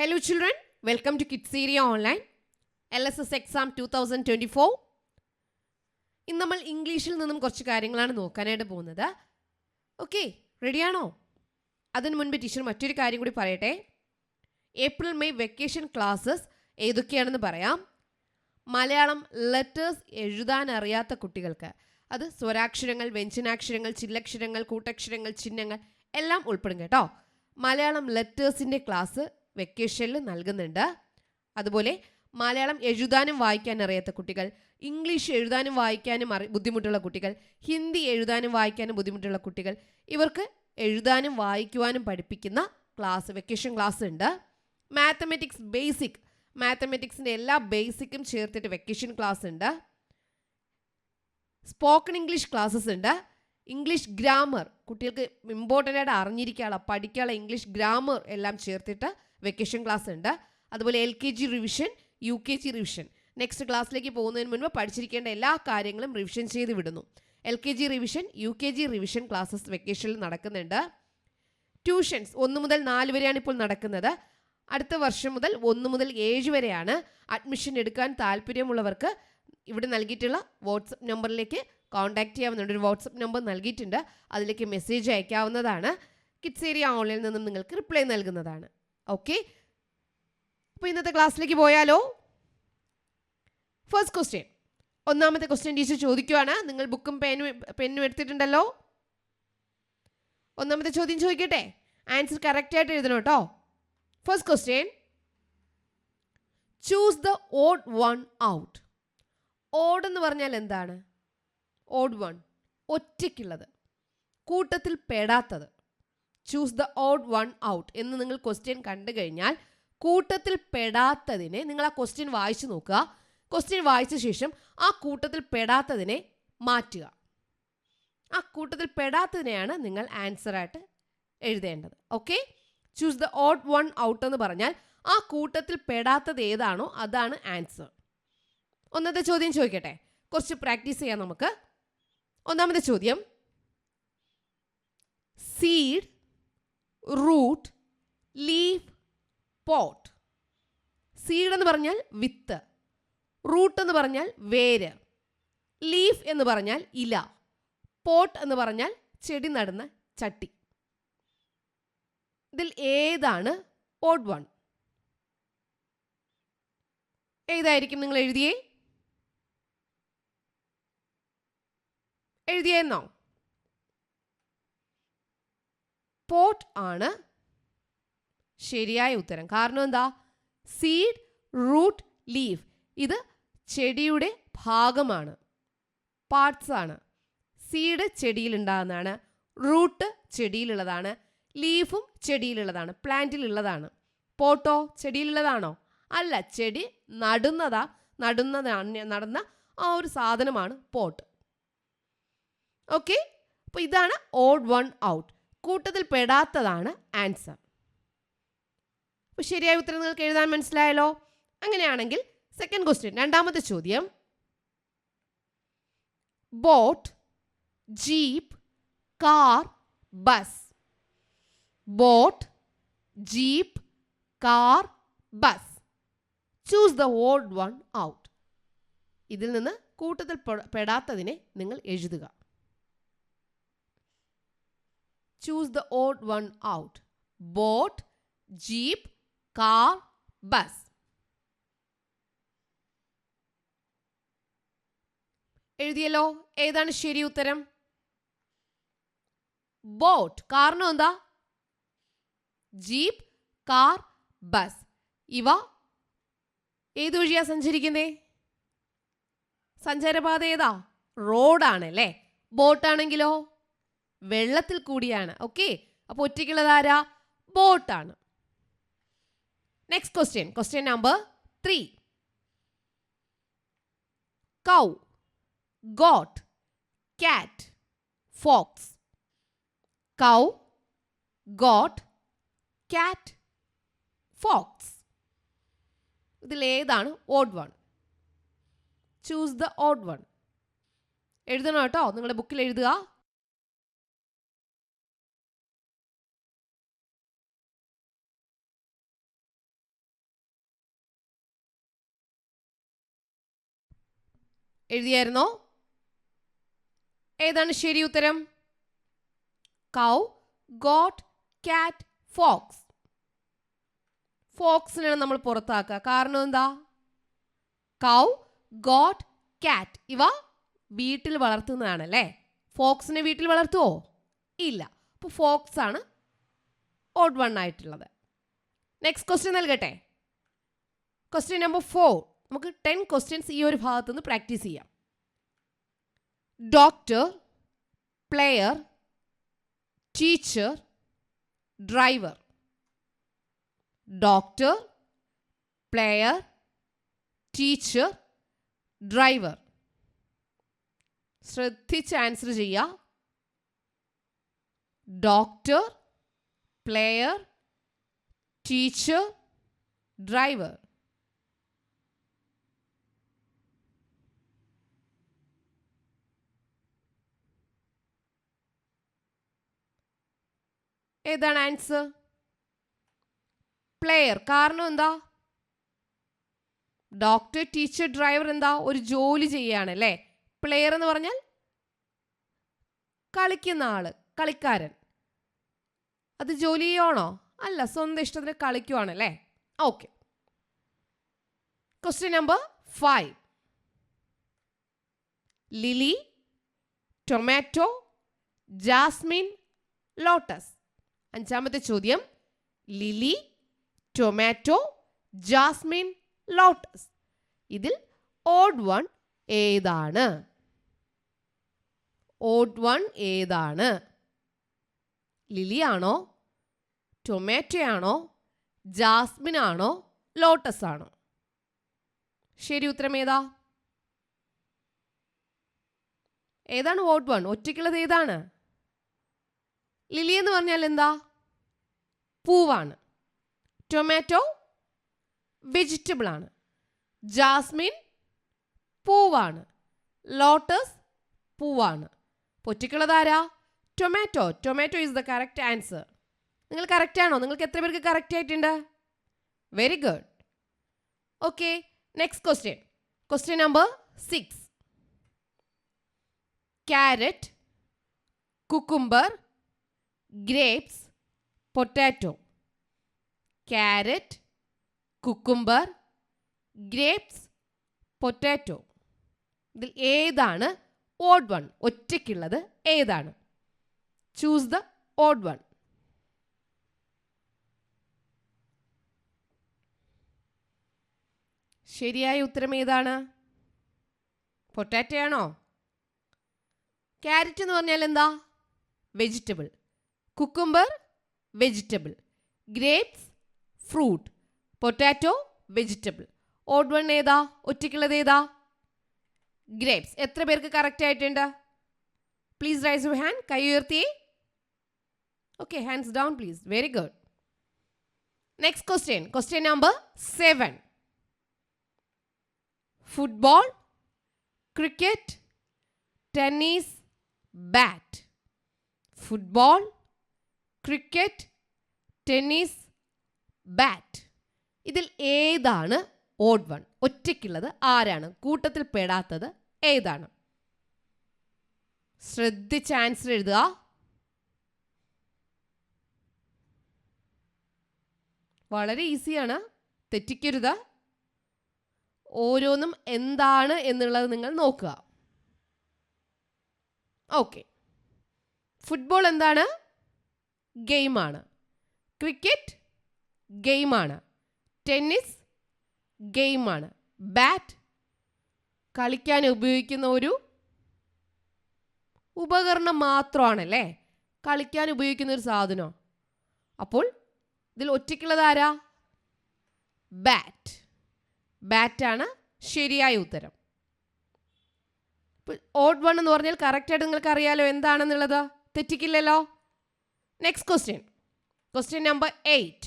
Hello children, welcome to Kids Area Online, LSS Exam 2024. ഇന്ന് നമ്മൾ ഇംഗ്ലീഷിൽ നിന്നും കുറച്ച് കാര്യങ്ങളാണ് നോക്കാനായിട്ട് പോകുന്നത്. ഓക്കെ, റെഡിയാണോ? അതിന് മുൻപ് ടീച്ചർ മറ്റൊരു കാര്യം കൂടി പറയട്ടെ. ഏപ്രിൽ മെയ് വെക്കേഷൻ ക്ലാസ്സസ് ഏതൊക്കെയാണെന്ന് പറയാം. മലയാളം ലെറ്റേഴ്സ് എഴുതാൻ അറിയാത്ത കുട്ടികൾക്ക്, അത് സ്വരാക്ഷരങ്ങൾ, വ്യഞ്ജനാക്ഷരങ്ങൾ, ചില്ലക്ഷരങ്ങൾ, കൂട്ടക്ഷരങ്ങൾ, ചിഹ്നങ്ങൾ എല്ലാം ഉൾപ്പെടും കേട്ടോ. മലയാളം ലെറ്റേഴ്സിൻ്റെ ക്ലാസ് വെക്കേഷനിൽ നൽകുന്നുണ്ട്. അതുപോലെ മലയാളം എഴുതാനും വായിക്കാൻ അറിയാത്ത കുട്ടികൾ, ഇംഗ്ലീഷ് എഴുതാനും വായിക്കാനും ബുദ്ധിമുട്ടുള്ള കുട്ടികൾ, ഹിന്ദി എഴുതാനും വായിക്കാനും ബുദ്ധിമുട്ടുള്ള കുട്ടികൾ, ഇവർക്ക് എഴുതാനും വായിക്കുവാനും പഠിപ്പിക്കുന്ന ക്ലാസ്, വെക്കേഷൻ ക്ലാസ് ഉണ്ട്. മാത്തമെറ്റിക്സ് ബേസിക്, മാത്തമെറ്റിക്സിൻ്റെ എല്ലാ ബേസിക്കും ചേർത്തിട്ട് വെക്കേഷൻ ക്ലാസ് ഉണ്ട്. സ്പോക്കൺ ഇംഗ്ലീഷ് ക്ലാസ്സസ് ഉണ്ട്. ഇംഗ്ലീഷ് ഗ്രാമർ, കുട്ടികൾക്ക് ഇമ്പോർട്ടൻ്റ് ആയിട്ട് അറിഞ്ഞിരിക്കാനുള്ള പഠിക്കാനുള്ള ഇംഗ്ലീഷ് ഗ്രാമർ എല്ലാം ചേർത്തിട്ട് വെക്കേഷൻ ക്ലാസ് ഉണ്ട്. അതുപോലെ LKG revision, UKG revision, next ക്ലാസ്സിലേക്ക് പോകുന്നതിന് മുൻപ് പഠിച്ചിരിക്കേണ്ട എല്ലാ കാര്യങ്ങളും റിവിഷൻ ചെയ്ത് വിടുന്നു. LKG revision, UKG revision classes വെക്കേഷനിൽ നടക്കുന്നുണ്ട്. ട്യൂഷൻസ് 1 മുതൽ 4 വരെയാണ് ഇപ്പോൾ നടക്കുന്നത്. അടുത്ത വർഷം മുതൽ 1 മുതൽ 7 വരെയാണ്. അഡ്മിഷൻ എടുക്കാൻ താല്പര്യമുള്ളവർക്ക് ഇവിടെ നൽകിയിട്ടുള്ള വാട്സപ്പ് നമ്പറിലേക്ക് കോൺടാക്ട് ചെയ്യാവുന്നതാണ്. ഒരു വാട്സപ്പ് നമ്പർ നൽകിയിട്ടുണ്ട്, അതിലേക്ക് മെസ്സേജ് അയക്കാവുന്നതാണ്. കിഡ്സ് ഏരിയ ഓൺലൈനിൽ നിന്നും നിങ്ങൾക്ക് റിപ്ലൈ നൽകുന്നതാണ്. ഓക്കെ, അപ്പോൾ ഇന്നത്തെ ക്ലാസ്സിലേക്ക് പോയാലോ? ഫസ്റ്റ് ക്വസ്റ്റ്യൻ, ഒന്നാമത്തെ ക്വസ്റ്റ്യൻ ടീച്ചർ ചോദിക്കുവാണ്. നിങ്ങൾ ബുക്കും പെന്നും എടുത്തിട്ടുണ്ടല്ലോ. ഒന്നാമത്തെ ചോദ്യം ചോദിക്കട്ടെ, ആൻസർ കറക്റ്റായിട്ട് എഴുതണം കേട്ടോ. First question, choose the odd one out. Odd എന്ന് പറഞ്ഞാൽ എന്താണ്? ഓഡ് വൺ, ഒറ്റയ്ക്കുള്ളത്, കൂട്ടത്തിൽ പെടാത്തത്. Choose the odd one out എന്ന് നിങ്ങൾ ക്വസ്റ്റ്യൻ കണ്ടു കഴിഞ്ഞാൽ കൂട്ടത്തിൽ പെടാത്തതിനെ നിങ്ങൾ ആ ക്വസ്റ്റ്യൻ വായിച്ചു നോക്കുക. ക്വസ്റ്റ്യൻ വായിച്ച ശേഷം ആ കൂട്ടത്തിൽ പെടാത്തതിനെ മാറ്റുക. ആ കൂട്ടത്തിൽ പെടാത്തതിനെയാണ് നിങ്ങൾ ആൻസറായിട്ട് എഴുതേണ്ടത്. Okay, choose the odd one out എന്ന് പറഞ്ഞാൽ ആ കൂട്ടത്തിൽ പെടാത്തത് ഏതാണോ അതാണ് ആൻസർ. ഒന്നാമത്തെ ചോദ്യം ചോദിക്കട്ടെ, കുറച്ച് പ്രാക്ടീസ് ചെയ്യാം നമുക്ക്. ഒന്നാമത്തെ ചോദ്യം, seed, root, leaf, pot. Seed എന്ന് പറഞ്ഞാൽ വിത്ത്, റൂട്ട് എന്ന് പറഞ്ഞാൽ വേര്, ലീഫ് എന്ന് പറഞ്ഞാൽ ഇല, പോട്ട് എന്ന് പറഞ്ഞാൽ ചെടി നടുന്ന ചട്ടി. ഇതിൽ ഏതാണ് ഓഡ് വൺ? ഏതായിരിക്കും? നിങ്ങൾ എഴുതിയെന്നോ? പോട്ട് ആണ് ശരിയായ ഉത്തരം. കാരണം എന്താ? സീഡ്, റൂട്ട്, ലീഫ് ഇത് ചെടിയുടെ ഭാഗമാണ്, പാർട്സ് ആണ്. സീഡ് ചെടിയിലുണ്ടാകുന്നതാണ്, റൂട്ട് ചെടിയിലുള്ളതാണ്, ലീഫും ചെടിയിലുള്ളതാണ്, പ്ലാന്റിലുള്ളതാണ്. പോട്ടോ ചെടിയിലുള്ളതാണോ? അല്ല, ചെടി നടുന്ന ആ ഒരു സാധനമാണ് പോട്ട്. ഓക്കെ, അപ്പോൾ ഇതാണ് ഓഡ് വൺ ഔട്ട്, കൂട്ടത്തിൽ പെടാത്തതാണ് ആൻസർ. അപ്പോൾ ശരിയായ ഉത്തരം നിങ്ങൾക്ക് എഴുതാൻ മനസ്സിലായല്ലോ. അങ്ങനെയാണെങ്കിൽ സെക്കൻഡ് ക്വസ്റ്റ്യൻ, രണ്ടാമത്തെ ചോദ്യം, boat, jeep, car, bus. Boat, jeep, car, bus. Choose the odd one out. ഇതിൽ നിന്ന് കൂട്ടത്തിൽ പെടാത്തതിനെ നിങ്ങൾ എഴുതുക. Choose the odd one out. Boat, jeep, car, bus. എഴുതിയല്ലോ. ഏതാണ് ശരി ഉത്തരം? ബോട്ട്. കാരണം എന്താ? ജീപ്പ്, കാർ, ബസ് ഇവ ഏത് വഴിയാ സഞ്ചരിക്കുന്നേ? സഞ്ചാരപാത ഏതാ? റോഡാണല്ലേ. ബോട്ടാണെങ്കിലോ വെള്ളത്തിൽ കൂടിയാണ്. ഓക്കെ, അപ്പോൾ ഒറ്റയ്ക്കുള്ളത് ആരാ? ബോട്ടാണ്. Next question, question number 3. കൗ, goat, cat, fox. Cow, goat, cat, fox. ഇതിൽ ഏതാണ് odd one? Choose the odd one. എഴുതണം കേട്ടോ, നിങ്ങളുടെ ബുക്കിൽ എഴുതുക. എഴുതിയായിരുന്നോ? ഏതാണ് ശരി ഉത്തരം? കൗ, ഗോട്ട്, കാറ്റ്, ഫോക്സ്. ഫോക്സിനാണ് നമ്മൾ പുറത്താക്കുക. കാരണം എന്താ? കൗ, ഗോട്ട്, കാറ്റ് ഇവ വീട്ടിൽ വളർത്തുന്നതാണ് അല്ലേ. ഫോക്സിനെ വീട്ടിൽ വളർത്തുവോ? ഇല്ല. അപ്പോൾ ഫോക്സ് ആണ് ഓഡ് വൺ ആയിട്ടുള്ളത്. നെക്സ്റ്റ് ക്വസ്റ്റ്യൻ നൽകട്ടെ. Question number 4. നമുക്ക് 10 ക്വസ്റ്റ്യൻസ് ഈ ഒരു ഭാഗത്ത് നിന്ന് പ്രാക്ടീസ് ചെയ്യാം. Doctor, player, teacher, driver. Doctor, player, teacher, driver. ശ്രദ്ധിച്ച് ആൻസർ ചെയ്യുക. Doctor, player, teacher, driver. ഏതാണ് ആൻസർ? പ്ലെയർ. കാരണം എന്താ? ഡോക്ടർ, ടീച്ചർ, ഡ്രൈവർ എന്താ? ഒരു ജോലി ചെയ്യാണ് അല്ലേ. പ്ലെയർ എന്ന് പറഞ്ഞാൽ കളിക്കുന്ന ആള്, കളിക്കാരൻ. അത് ജോലി ചെയ്യുവാണോ? അല്ല, സ്വന്തം ഇഷ്ടത്തിന് കളിക്കുവാണ് അല്ലേ. Okay. Question number 5. Lily, tomato, jasmine, lotus. അഞ്ചാമത്തെ ചോദ്യം. Lily, tomato, jasmine, lotus. ഇതിൽ ഓഡ് വൺ ഏതാണ്? ഓഡ് വൺ ഏതാണ്? ലിലി ആണോ, ടൊമാറ്റോ ആണോ, ജാസ്മിൻ ആണോ, ലോട്ടസ് ആണോ? ശരി ഉത്തരം ഏതാ? ഏതാണ് ഓഡ് വൺ? ഒറ്റയ്ക്കുള്ളത് ഏതാണ്? ലിലി എന്ന് പറഞ്ഞാൽ എന്താ? പൂവാണ്. ടൊമാറ്റോ വെജിറ്റബിൾ ആണ്. ജാസ്മിൻ പൂവാണ്. ലോട്ടസ് പൂവാണ്. ഒറ്റയ്ക്കുള്ളത് ആരാ? Tomato. Tomato is the correct answer. നിങ്ങൾ കറക്റ്റ് ആണോ? നിങ്ങൾക്ക് എത്ര പേർക്ക് കറക്റ്റ് ആയിട്ടുണ്ട്? Very good. Okay. Next question. Question number 6. Carrot, cucumber, grapes, potato. Carrot, cucumber, grapes, potato. ഇതിൽ ഏതാണ് ഓഡ് വൺ? ഒറ്റയ്ക്കുള്ളത് ഏതാണ്? Choose the odd one. ശരിയായ ഉത്തരം ഏതാണ്? പൊട്ടാറ്റോ ആണോ? ക്യാരറ്റ് എന്ന് പറഞ്ഞാൽ എന്താ? Vegetable. Cucumber vegetable. Grapes fruit. Potato vegetable. Odd one ഏതാ? ഒറ്റയ്ക്കുള്ളത് ഏതാ? ഗ്രേപ്സ്. എത്ര പേർക്ക് കറക്റ്റ് ആയിട്ടുണ്ട്? Please raise your hand. കൈ ഉയർത്തി. Okay, hands down please. Very good. Next question. Question number 7. Football, cricket, tennis, bat. Football, cricket, tennis, bat. ഇതിൽ ഏതാണ് odd one? ഒറ്റയ്ക്കുള്ളത് ആരാണ്? കൂട്ടത്തിൽ പെടാത്തത് ഏതാണ്? ശ്രദ്ധിച്ച് ആൻസർ എഴുതുക. വളരെ ഈസിയാണ്, തെറ്റിക്കരുത്. ഓരോന്നും എന്താണ് എന്നുള്ളത് നിങ്ങൾ നോക്കുക. ഓക്കെ. ഫുട്ബോൾ എന്താണ്? ഗെയിമാണ്. ക്രിക്കറ്റ് ഗെയിമാണ്. ടെന്നീസ് ഗെയിമാണ്. ബാറ്റ് കളിക്കാൻ ഉപയോഗിക്കുന്ന ഒരു ഉപകരണം മാത്രമാണല്ലേ, കളിക്കാൻ ഉപയോഗിക്കുന്ന ഒരു സാധനം. അപ്പോൾ ഇതിൽ ഒറ്റയ്ക്കുള്ളത് ആരാ? ബാറ്റ്. ബാറ്റാണ് ശരിയായ ഉത്തരം. ഓഡ് വൺ എന്ന് പറഞ്ഞാൽ കറക്റ്റായിട്ട് നിങ്ങൾക്ക് അറിയാലോ എന്താണെന്നുള്ളത്, തെറ്റിക്കില്ലല്ലോ. Next question. Question number 8.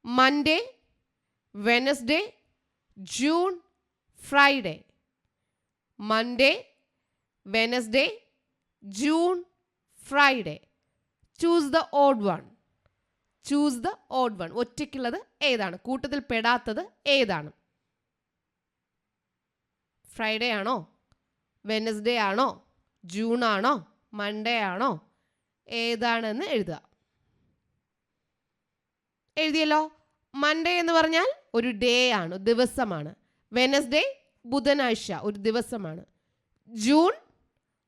Monday, Wednesday, June, Friday. Monday, Wednesday, June, Friday. Choose the odd one. Choose the odd one. ഒറ്റയ്ക്കുള്ളത് ഏതാണ്? കൂട്ടത്തിൽ പെടാത്തത് ഏതാണ്? ഫ്രൈഡേ ആണോ, വെനസ്ഡേ ആണോ, ജൂൺ ആണോ, മൺഡേ ആണോ, ഏതാണെന്ന് എഴുതുക. എഴുതിയല്ലോ. മൺഡേ എന്ന് പറഞ്ഞാൽ ഒരു ഡേ ആണ്, ദിവസമാണ്. വെനസ്ഡേ ബുധനാഴ്ച, ഒരു ദിവസമാണ്. ജൂൺ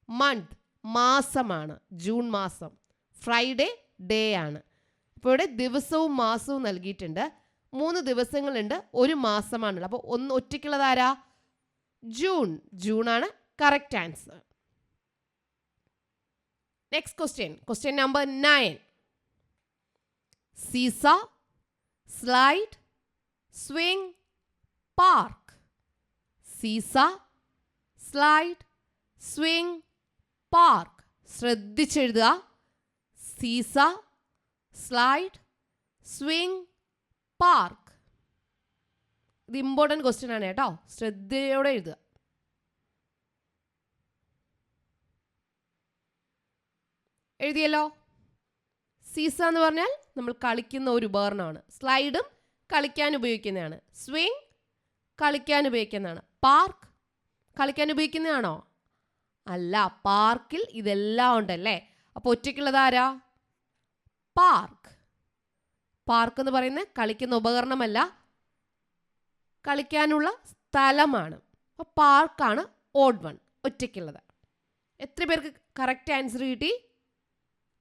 മന്ത്, മാസമാണ്, ജൂൺ മാസം. ഫ്രൈഡേ ഡേ ആണ്. അപ്പോൾ ഇവിടെ ദിവസവും മാസവും നൽകിയിട്ടുണ്ട്. 3 ദിവസങ്ങളുണ്ട്, ഒരു മാസമാണുള്ളത്. അപ്പോൾ ഒന്ന് ഒറ്റയ്ക്കുള്ളത് ആരാ? ജൂൺ. ജൂണാണ് correct answer. Next question number 9. Seesaw, slide, swing, park. Seesaw, slide, swing, park. ശ്രദ്ധിച്ചെഴുതുക. Seesaw, slide, swing, park. ഇത് ഇമ്പോർട്ടൻറ്റ് ക്വസ്റ്റ്യൻ ആണ് കേട്ടോ, ശ്രദ്ധയോടെ എഴുതുക. എഴുതിയല്ലോ. സീസ എന്ന് പറഞ്ഞാൽ നമ്മൾ കളിക്കുന്ന ഒരു ഉപകരണമാണ്. സ്ലൈഡും കളിക്കാൻ ഉപയോഗിക്കുന്നതാണ്. സ്വിംഗ് കളിക്കാൻ ഉപയോഗിക്കുന്നതാണ്. പാർക്ക് കളിക്കാൻ ഉപയോഗിക്കുന്നതാണോ? അല്ല, പാർക്കിൽ ഇതെല്ലാം ഉണ്ടല്ലേ. അപ്പോൾ ഒറ്റയ്ക്കുള്ളത് ആരാ? പാർക്ക്. പാർക്ക് എന്ന് പറയുന്നത് കളിക്കുന്ന ഉപകരണമല്ല, കളിക്കാനുള്ള സ്ഥലമാണ്. അപ്പോൾ പാർക്കാണ് ഓഡ് വൺ, ഒറ്റയ്ക്കുള്ളത്. എത്ര പേർക്ക് കറക്റ്റ് ആൻസർ കിട്ടി?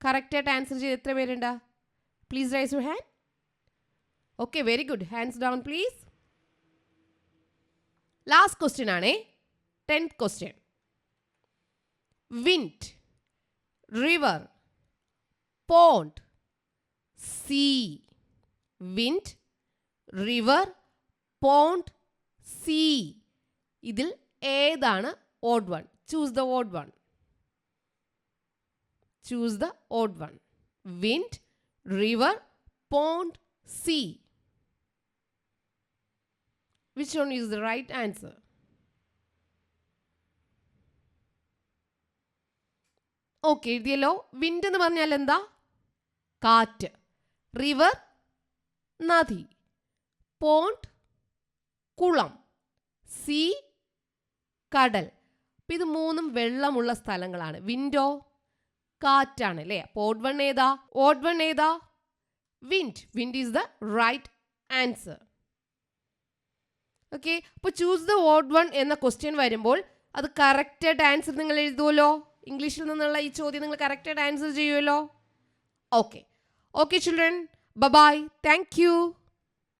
കറക്റ്റായിട്ട് ആൻസർ ചെയ്ത് എത്ര പേരുണ്ട്? Please raise your hand. Okay, very good. Hands down please. Last question ആണേ, 10th question. Wind, river, pond, sea. Wind, river, pond, sea. ഇതിൽ ഏതാണ് odd one? Choose the odd one. Choose the odd one. Wind, river, pond, sea. Which one is the right answer? Okay, എഴുതിയല്ലോ. Wind എന്ന് പറഞ്ഞാൽ എന്താ? കാറ്റ്. River, നദി. Pond, കുളം. See, കടൽ. അപ്പം ഇത് 3ഉം വെള്ളമുള്ള സ്ഥലങ്ങളാണ്. വിൻഡോ കാറ്റാണ് അല്ലേ. അപ്പോൾ ഓഡ് വൺ ഏതാ? ഓഡ് വൺ ഏതാ? Wind. Wind is the right answer. Okay, അപ്പോൾ ചൂസ് ദ ഓഡ് വൺ എന്ന ക്വസ്റ്റ്യൻ വരുമ്പോൾ അത് കറക്റ്റായിട്ട് ആൻസർ നിങ്ങൾ എഴുതുമല്ലോ. ഇംഗ്ലീഷിൽ നിന്നുള്ള ഈ ചോദ്യം നിങ്ങൾ കറക്റ്റായിട്ട് ആൻസർ ചെയ്യുമല്ലോ. Okay, children, bye. Thank U.